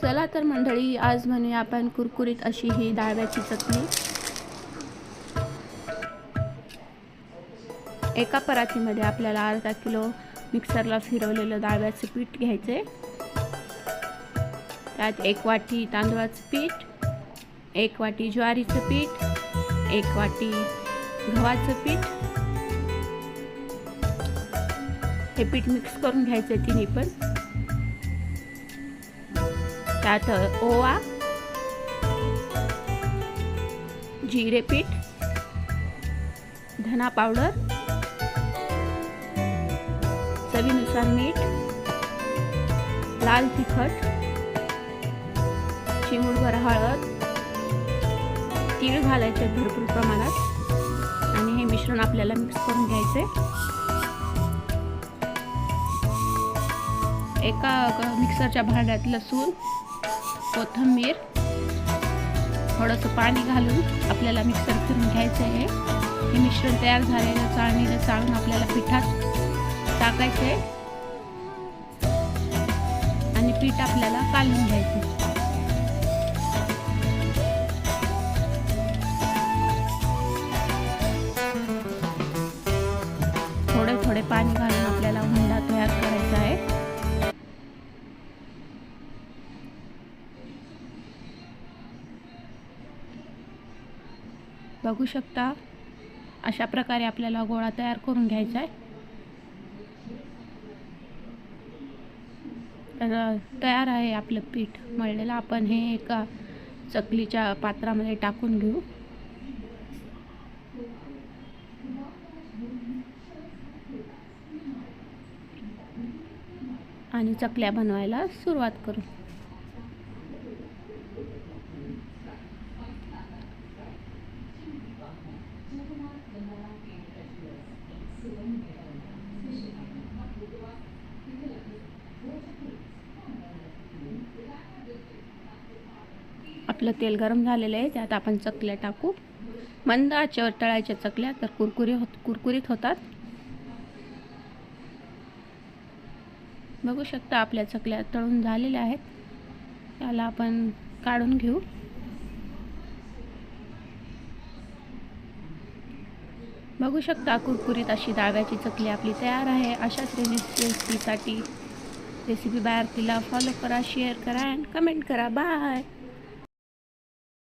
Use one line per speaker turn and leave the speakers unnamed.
चला तर मंडळी, आज म्हणूया आपण कुरकुरीत अशी ही डाळव्याची चटणी। एका परातीमध्ये आपल्याला अर्धा किलो मिक्सरला फिरवलेलं डाळव्याचं पीठ घ्यायचे। त्यात 1 वाटी तांदळाचं पीठ, 1 वाटी ज्वारीचं पीठ, 1 वाटी गव्हाचं पीठ, हे पीठ मिक्स करून घ्यायचे तिन्ही पण। त्यात ओवा, जिरे पीठ, धना पावडर, चवीनुसार मीठ, लाल तिखट, चिमूटभर हळद, तीळ घालायचे भरपूर प्रमाणात आणि हे मिश्रण आपल्याला मिक्स करून घ्यायचे। एका मिक्सरच्या भांड्यात लसूण, कोथिंबीर, थोडंसं पाणी घालून आपल्याला मिक्सर फिरून घ्यायचं आहे। हे मिश्रण तयार झालेलं चाळणीला चाळून आपल्याला पिठात टाकायचे आणि पीठ आपल्याला कालवून घ्यायचे। थोडे थोडे पाणी घालून आपल्याला हुंडा तयार करायचा आहे। बघू शकता, अशा प्रकारे आपल्याला गोळा तयार करून घ्यायचा आहे। तर तयार आहे आपलं पीठ मळलेलं। आपण हे एका चकलीच्या पात्रामध्ये टाकून घेऊ आणि चकल्या बनवायला सुरुवात करू। आपलं तेल गरम झालेलं आहे, त्यात आपण चकल्या टाकू। मंद आचेवर तळायच्या चकल्या तर कुरकुरीत होतात। बघू शकता, आपल्या चकल्या तळून झालेल्या आहेत। त्याला आपण काढून घेऊ। बघू शकता, कुरकुरीत अशी डाळव्याची चकली आपली तयार आहे। अशाच रेसिपीसाठी रेसिपी बाहेर तिला फॉलो करा, शेअर करा आणि कमेंट करा। बाय।